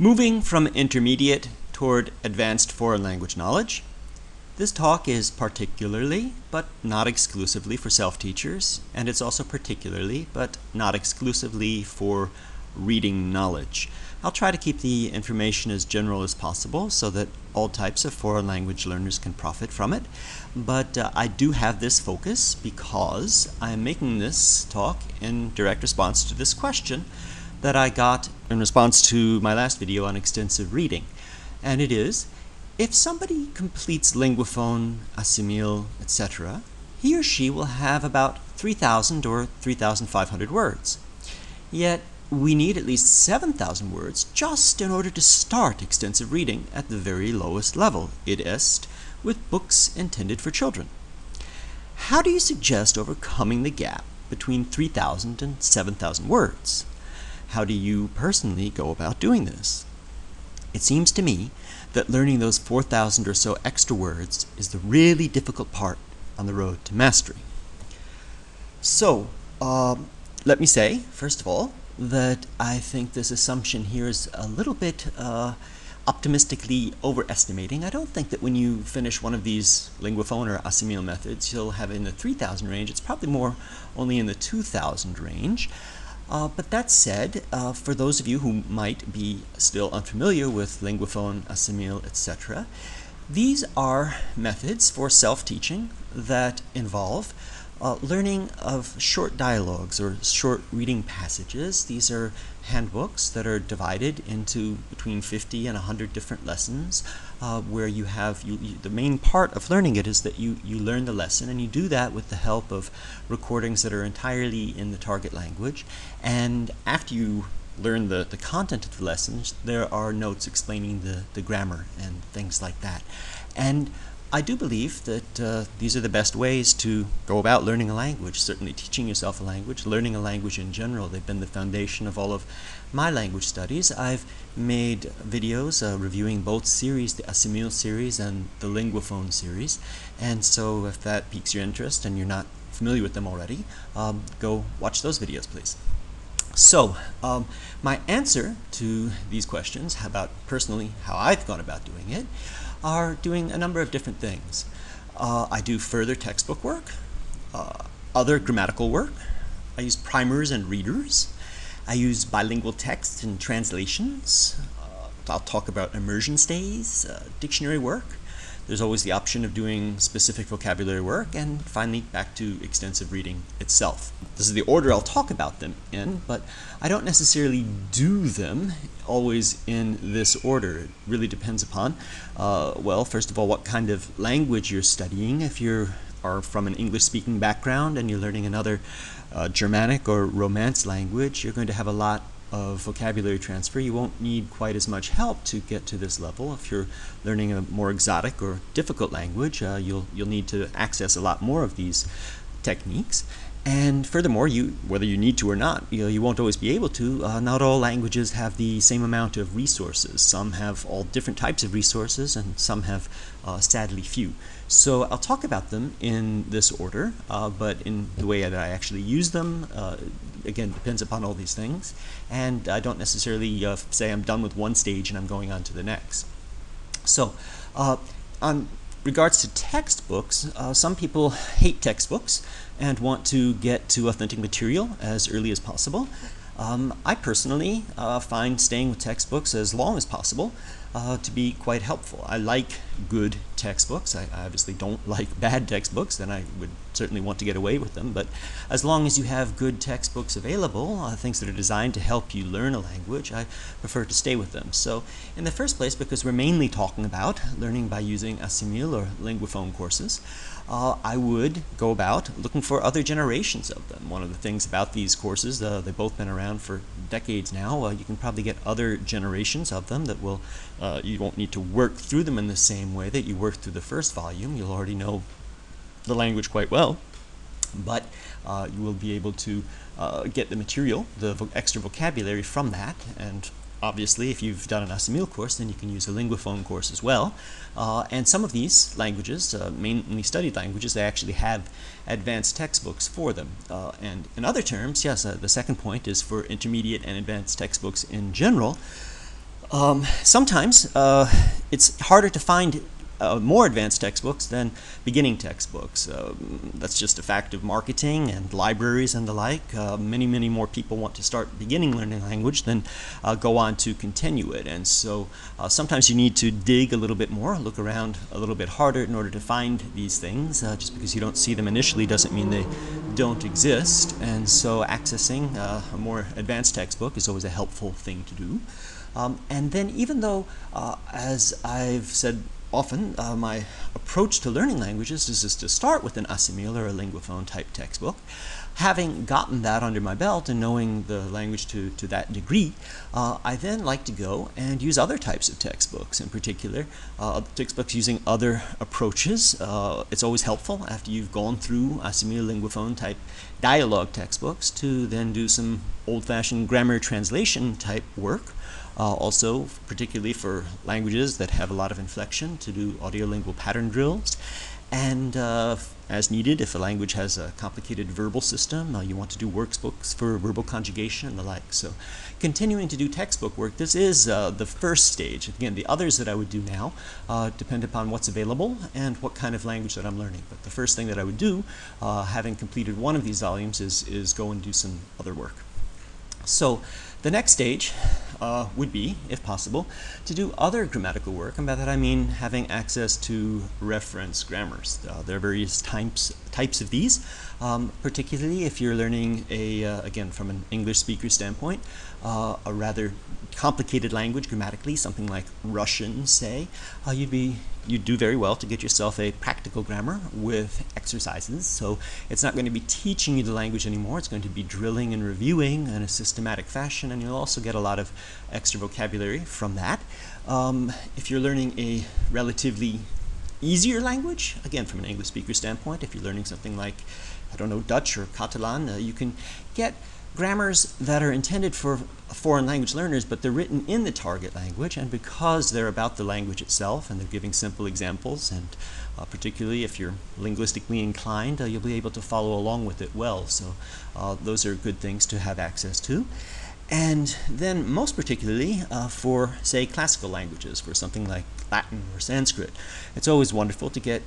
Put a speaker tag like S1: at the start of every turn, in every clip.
S1: Moving from intermediate toward advanced foreign language knowledge. This talk is particularly, but not exclusively, for self-teachers, and it's also particularly, but not exclusively, for reading knowledge. I'll try to keep the information as general as possible so that all types of foreign language learners can profit from it, but I do have this focus because I'm making this talk in direct response to this question that I got in response to my last video on extensive reading, and it is, if somebody completes Linguaphone, Assimil, etc., he or she will have about 3,000 or 3,500 words. Yet, we need at least 7,000 words just in order to start extensive reading at the very lowest level, i.e., with books intended for children. How do you suggest overcoming the gap between 3,000 and 7,000 words? How do you personally go about doing this? It seems to me that learning those 4,000 or so extra words is the really difficult part on the road to mastery. So, let me say, first of all, that I think this assumption here is a little bit optimistically overestimating. I don't think that when you finish one of these Linguaphone or Assimil methods, you'll have it in the 3,000 range. It's probably more only in the 2,000 range. But that said, for those of you who might be still unfamiliar with Linguaphone, Assimil, etc., these are methods for self-teaching that involve learning of short dialogues or short reading passages. These are handbooks that are divided into between 50 and 100 different lessons, where you have the main part of learning it is that you learn the lesson, and you do that with the help of recordings that are entirely in the target language. And after you learn the content of the lessons, there are notes explaining the grammar and things like that. And I do believe that these are the best ways to go about learning a language, certainly teaching yourself a language, learning a language in general. They've been the foundation of all of my language studies. I've made videos reviewing both series, the Assimil series and the Linguaphone series, and so if that piques your interest and you're not familiar with them already, go watch those videos, please. So, my answer to these questions about personally how I've gone about doing it are doing a number of different things. I do further textbook work, other grammatical work. I use primers and readers. I use bilingual text and translations. I'll talk about immersion stays, dictionary work. There's always the option of doing specific vocabulary work, and finally back to extensive reading itself. This is the order I'll talk about them in, but I don't necessarily do them always in this order. It really depends upon, well, first of all, what kind of language you're studying. If you are from an English-speaking background and you're learning another Germanic or Romance language, you're going to have a lot of vocabulary transfer. You won't need quite as much help to get to this level. If you're learning a more exotic or difficult language, you'll need to access a lot more of these techniques. And furthermore, whether you need to or not, you won't always be able to. Not all languages have the same amount of resources. Some have all different types of resources, and some have sadly few. So I'll talk about them in this order, but in the way that I actually use them, again, depends upon all these things. And I don't necessarily say I'm done with one stage and I'm going on to the next. So, on regards to textbooks, some people hate textbooks and want to get to authentic material as early as possible. I personally find staying with textbooks as long as possible to be quite helpful. I like good textbooks. I obviously don't like bad textbooks, then I would certainly want to get away with them, but as long as you have good textbooks available, things that are designed to help you learn a language, I prefer to stay with them. So in the first place, because we're mainly talking about learning by using Assimil or Linguaphone courses, I would go about looking for other generations of them. One of the things about these courses, they've both been around for decades now, you can probably get other generations of them that will, you won't need to work through them in the same way that you worked through the first volume. You'll already know the language quite well, but you will be able to get the material, the extra vocabulary from that, and obviously if you've done an Assimil course, then you can use a Linguaphone course as well. And some of these languages, mainly studied languages, they actually have advanced textbooks for them. And in other terms, yes, the second point is for intermediate and advanced textbooks in general. Sometimes it's harder to find more advanced textbooks than beginning textbooks. That's just a fact of marketing and libraries and the like. Many more people want to start beginning learning language than go on to continue it. And so sometimes you need to dig a little bit more, look around a little bit harder in order to find these things. Just because you don't see them initially doesn't mean they don't exist. And so accessing a more advanced textbook is always a helpful thing to do. And then even though, as I've said often, my approach to learning languages is just to start with an assimil or a linguaphone type textbook. Having gotten that under my belt and knowing the language to that degree, I then like to go and use other types of textbooks, in particular textbooks using other approaches. It's always helpful after you've gone through assimil linguaphone type dialogue textbooks to then do some old-fashioned grammar translation type work. Also, particularly for languages that have a lot of inflection, to do audiolingual pattern drills. And as needed, if a language has a complicated verbal system, you want to do workbooks for verbal conjugation and the like. So continuing to do textbook work, this is the first stage. Again, the others that I would do now depend upon what's available and what kind of language that I'm learning. But the first thing that I would do, having completed one of these volumes, is go and do some other work. So the next stage would be, if possible, to do other grammatical work, and by that I mean having access to reference grammars. There are various types of these, particularly if you're learning again, from an English speaker standpoint, a rather complicated language grammatically, something like Russian, say, you'd do very well to get yourself a practical grammar with exercises. So it's not going to be teaching you the language anymore, it's going to be drilling and reviewing in a systematic fashion, and you'll also get a lot of extra vocabulary from that. If you're learning a relatively easier language, again from an English speaker standpoint, if you're learning something like, I don't know, Dutch or Catalan, you can get grammars that are intended for foreign language learners, but they're written in the target language, and because they're about the language itself and they're giving simple examples, and particularly if you're linguistically inclined, you'll be able to follow along with it well. So those are good things to have access to. And then most particularly for, say, classical languages, for something like Latin or Sanskrit, it's always wonderful to get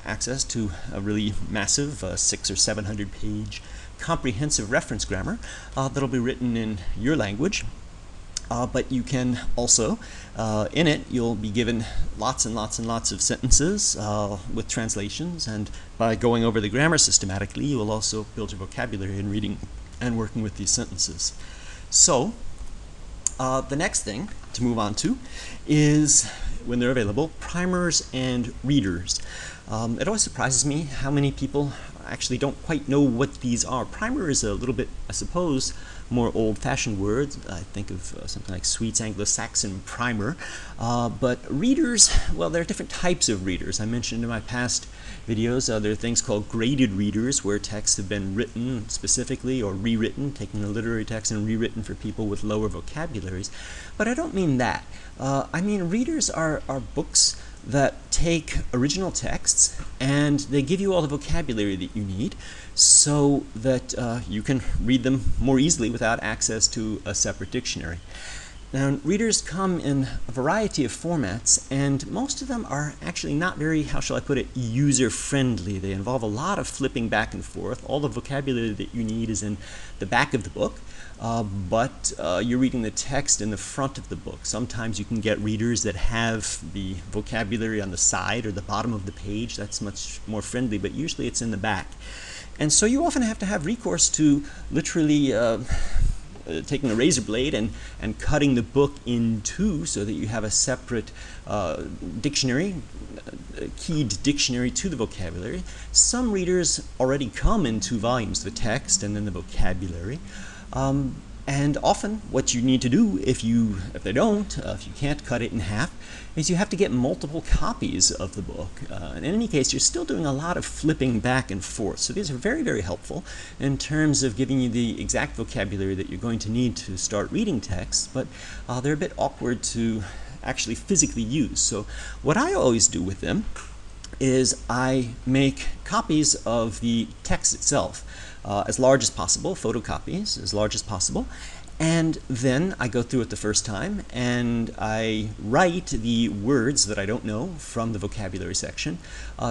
S1: access to a really massive 600 or 700 page comprehensive reference grammar that'll be written in your language. But you can also, in it, you'll be given lots and lots and lots of sentences with translations, and by going over the grammar systematically, you will also build your vocabulary in reading and working with these sentences. So, the next thing to move on to is, when they're available, primers and readers. It always surprises me how many people actually don't quite know what these are. Primer is a little bit, I suppose, more old-fashioned word. I think of something like Sweet's Anglo-Saxon primer. But readers, well, there are different types of readers. I mentioned in my past videos, there are things called graded readers, where texts have been written specifically or rewritten, taking a literary text and rewritten for people with lower vocabularies. But I don't mean that. I mean readers are books that take original texts and they give you all the vocabulary that you need so that you can read them more easily without access to a separate dictionary. Now, readers come in a variety of formats, and most of them are actually not very, how shall I put it, user-friendly. They involve a lot of flipping back and forth. All the vocabulary that you need is in the back of the book, but you're reading the text in the front of the book. Sometimes you can get readers that have the vocabulary on the side or the bottom of the page. That's much more friendly, but usually it's in the back. And so you often have to have recourse to literally taking a razor blade and cutting the book in two so that you have a separate dictionary, keyed dictionary to the vocabulary. Some readers already come in 2 volumes, the text and then the vocabulary. And often what you need to do, if you can't cut it in half, is you have to get multiple copies of the book. In any case, you're still doing a lot of flipping back and forth. So these are very, very helpful in terms of giving you the exact vocabulary that you're going to need to start reading texts, but they're a bit awkward to actually physically use. So what I always do with them is I make copies of the text itself, as large as possible, photocopies as large as possible, And then I go through it the first time and I write the words that I don't know from the vocabulary section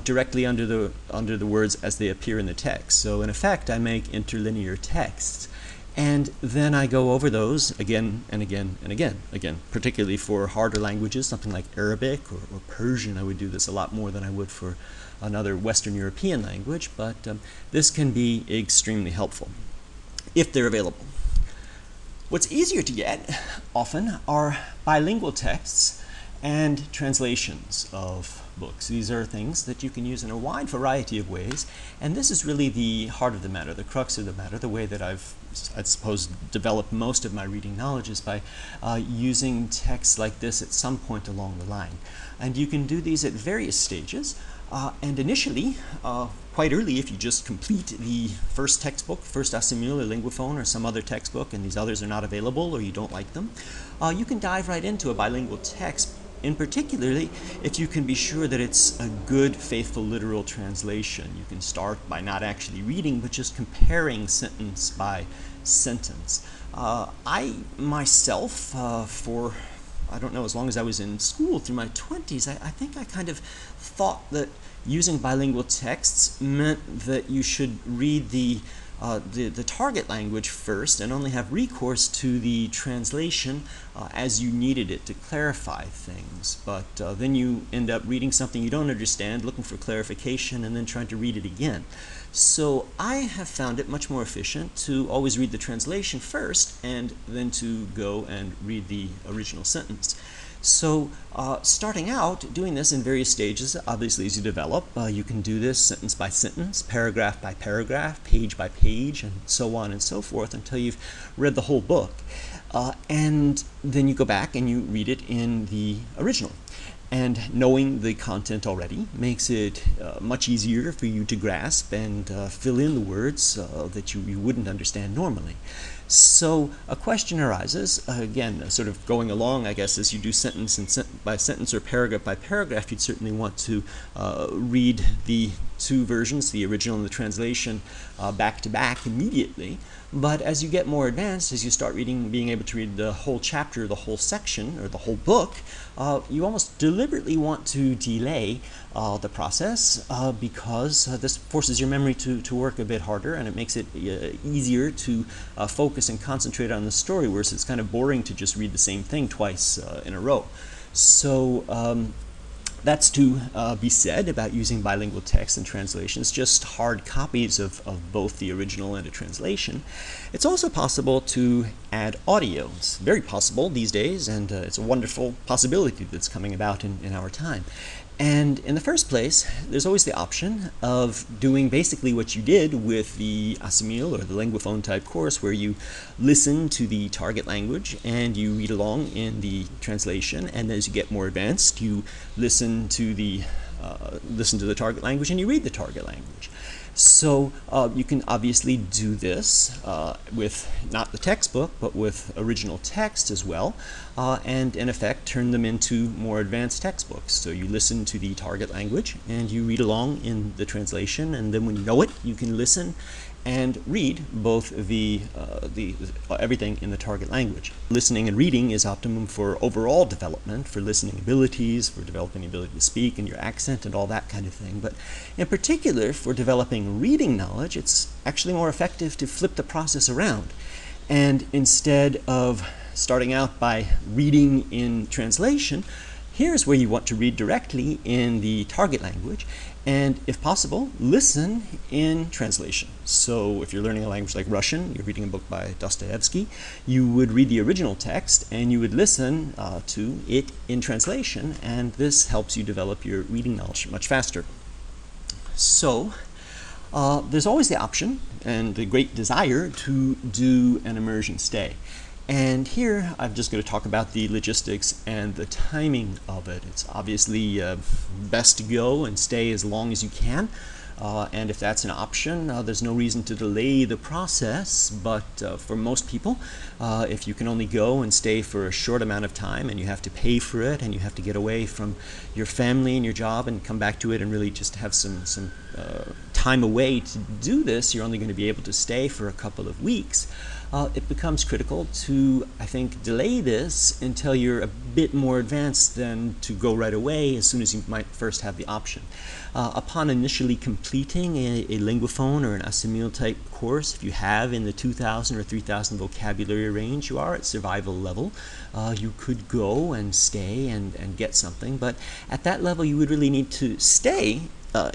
S1: directly under the words as they appear in the text. So in effect, I make interlinear texts. And then I go over those again and again and again. Again, particularly for harder languages, something like Arabic or Persian, I would do this a lot more than I would for another Western European language, but this can be extremely helpful if they're available. What's easier to get often are bilingual texts and translations of books. These are things that you can use in a wide variety of ways, and this is really the heart of the matter, the crux of the matter, the way that I suppose, developed most of my reading knowledge is by using texts like this at some point along the line. And you can do these at various stages, and initially, quite early, if you just complete the first textbook, first Assimil or Linguaphone or some other textbook, and these others are not available or you don't like them, you can dive right into a bilingual text, in particularly if you can be sure that it's a good, faithful, literal translation. You can start by not actually reading, but just comparing sentence by sentence. I myself, for I don't know, as long as I was in school through my 20s, I think I kind of thought that using bilingual texts meant that you should read the target language first and only have recourse to the translation as you needed it to clarify things. But then you end up reading something you don't understand, looking for clarification, and then trying to read it again. So I have found it much more efficient to always read the translation first and then to go and read the original sentence. So starting out, doing this in various stages, obviously as you develop, you can do this sentence by sentence, paragraph by paragraph, page by page, and so on and so forth until you've read the whole book. And then you go back and you read it in the original. And knowing the content already makes it much easier for you to grasp and fill in the words that you wouldn't understand normally. So a question arises, again, sort of going along, I guess, as you do sentence by sentence or paragraph by paragraph, you'd certainly want to read the two versions, the original and the translation, back to back immediately. But as you get more advanced, as you start reading, being able to read the whole chapter, the whole section, or the whole book, you almost deliberately want to delay the process because this forces your memory to work a bit harder, and it makes it easier to focus and concentrate on the story, whereas it's kind of boring to just read the same thing twice in a row. So that's to be said about using bilingual text and translations, just hard copies of both the original and a translation. It's also possible to add audio. It's very possible these days, and it's a wonderful possibility that's coming about in our time. And in the first place, there's always the option of doing basically what you did with the Assimil or the Linguaphone type course, where you listen to the target language and you read along in the translation, and as you get more advanced, you listen to the target language and you read the target language. So you can obviously do this with not the textbook, but with original text as well, and in effect turn them into more advanced textbooks. So you listen to the target language and you read along in the translation, and then when you know it, you can listen and read both everything in the target language. Listening and reading is optimum for overall development, for listening abilities, for developing the ability to speak and your accent and all that kind of thing. But in particular, for developing reading knowledge, it's actually more effective to flip the process around. And instead of starting out by reading in translation, here's where you want to read directly in the target language, and if possible, listen in translation. So if you're learning a language like Russian, you're reading a book by Dostoevsky, you would read the original text and you would listen to it in translation, and this helps you develop your reading knowledge much faster. So there's always the option and the great desire to do an immersion stay. And here I'm just going to talk about the logistics and the timing of it. It's obviously best to go and stay as long as you can. And if that's an option, there's no reason to delay the process. But for most people, if you can only go and stay for a short amount of time and you have to pay for it and you have to get away from your family and your job and come back to it and really just have some time away to do this, you're only going to be able to stay for a couple of weeks. It becomes critical to, I think, delay this until you're a bit more advanced than to go right away as soon as you might first have the option. Upon initially completing a Linguaphone or an Assimil type course, if you have in the 2,000 or 3,000 vocabulary range, you are at survival level. You could go and stay and get something, but at that level you would really need to stay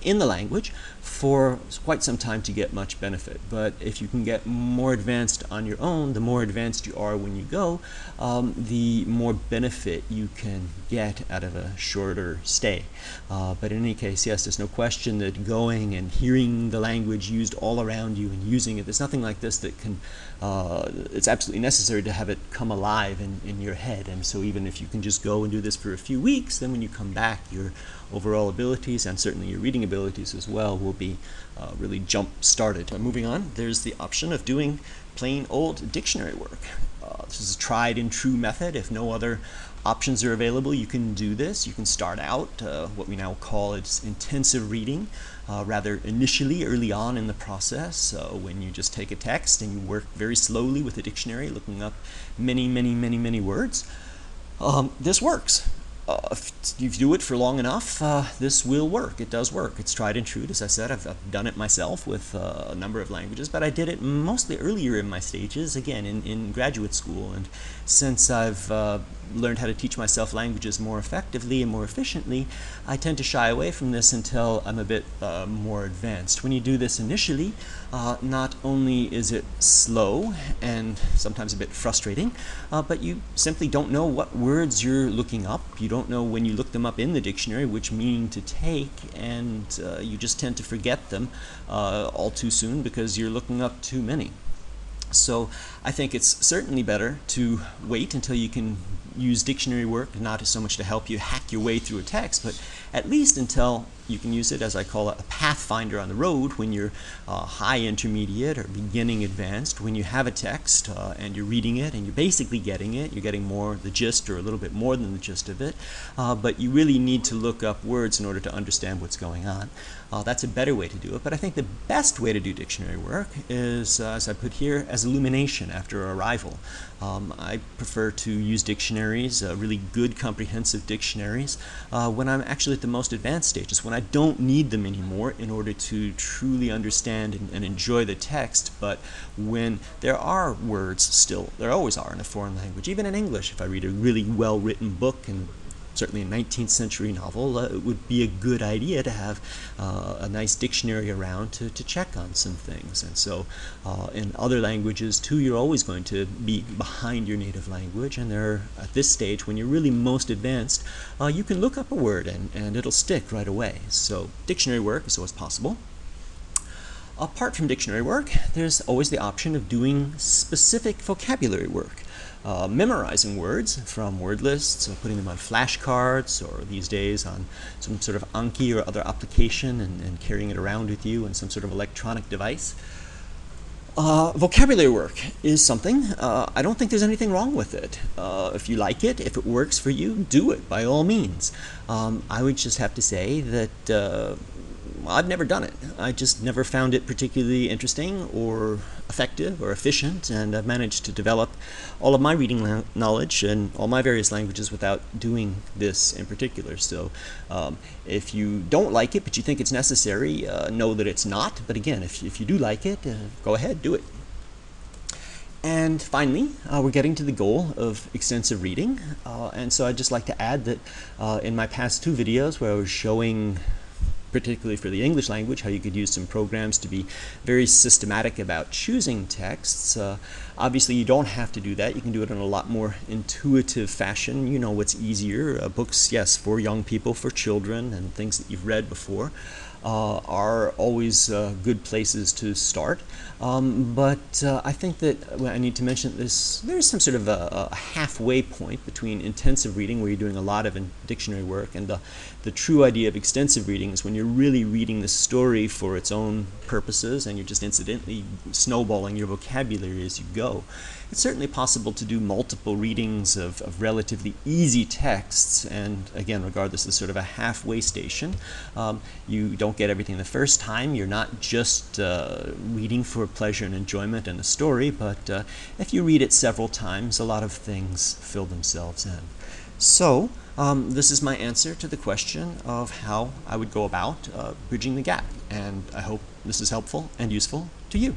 S1: in the language for quite some time to get much benefit. But if you can get more advanced on your own, the more advanced you are when you go, the more benefit you can get out of a shorter stay. But in any case, yes, there's no question that going and hearing the language used all around you and using it, there's nothing like this that can, it's absolutely necessary to have it come alive in your head. And so even if you can just go and do this for a few weeks, then when you come back, your overall abilities and certainly your reading abilities as well will be really jump started. Moving on, there's the option of doing plain old dictionary work. This is a tried and true method. If no other options are available, you can do this. You can start out what we now call intensive reading, rather initially, early on in the process, when you just take a text and you work very slowly with the dictionary, looking up many words. This works. If you do it for long enough, this will work. It does work. It's tried and true. As I said, I've done it myself with a number of languages, but I did it mostly earlier in my stages, again, in graduate school. And since I've learned how to teach myself languages more effectively and more efficiently, I tend to shy away from this until I'm a bit more advanced. When you do this initially, not only is it slow and sometimes a bit frustrating, but you simply don't know what words you're looking up. You don't know when you look them up in the dictionary which meaning to take, and you just tend to forget them all too soon because you're looking up too many. So I think it's certainly better to wait until you can use dictionary work, not so much to help you hack your way through a text, but at least until you can use it, as I call it, a pathfinder on the road when you're high intermediate or beginning advanced. When you have a text and you're reading it and you're basically getting it, you're getting more the gist or a little bit more than the gist of it, but you really need to look up words in order to understand what's going on. That's a better way to do it, but I think the best way to do dictionary work is, as I put here, as illumination after arrival. I prefer to use dictionaries, really good comprehensive dictionaries, when I'm actually at the most advanced stages, when I don't need them anymore in order to truly understand and enjoy the text, but when there are words still, there always are in a foreign language, even in English. If I read a really well-written book, and certainly a 19th century novel, it would be a good idea to have a nice dictionary around to check on some things. And so in other languages too, you're always going to be behind your native language, and there, at this stage when you're really most advanced, you can look up a word and it'll stick right away. So dictionary work is always possible. Apart from dictionary work, there's always the option of doing specific vocabulary work. Memorizing words from word lists, or putting them on flashcards, or these days on some sort of Anki or other application, and carrying it around with you in some sort of electronic device. Vocabulary work is something, I don't think there's anything wrong with it. If you like it, if it works for you, do it by all means. I would just have to say that I've never done it. I just never found it particularly interesting or effective or efficient, and I've managed to develop all of my reading knowledge in all my various languages without doing this in particular. So if you don't like it but you think it's necessary, know that it's not. But again, if you do like it, go ahead, do it. And finally, we're getting to the goal of extensive reading, and so I'd just like to add that in my past two videos where I was showing, particularly for the English language, how you could use some programs to be very systematic about choosing texts. Obviously, you don't have to do that. You can do it in a lot more intuitive fashion. You know what's easier. Books, yes, for young people, for children, and things that you've read before are always good places to start. But I think that I need to mention this. There's some sort of a halfway point between intensive reading, where you're doing a lot of dictionary work, and the true idea of extensive reading is when you're really reading the story for its own purposes, and you're just incidentally snowballing your vocabulary as you go. It's certainly possible to do multiple readings of relatively easy texts, and again, regardless, is sort of a halfway station. You don't get everything the first time. You're not just reading for pleasure and enjoyment and a story, but if you read it several times, a lot of things fill themselves in. So, this is my answer to the question of how I would go about bridging the gap, and I hope this is helpful and useful to you.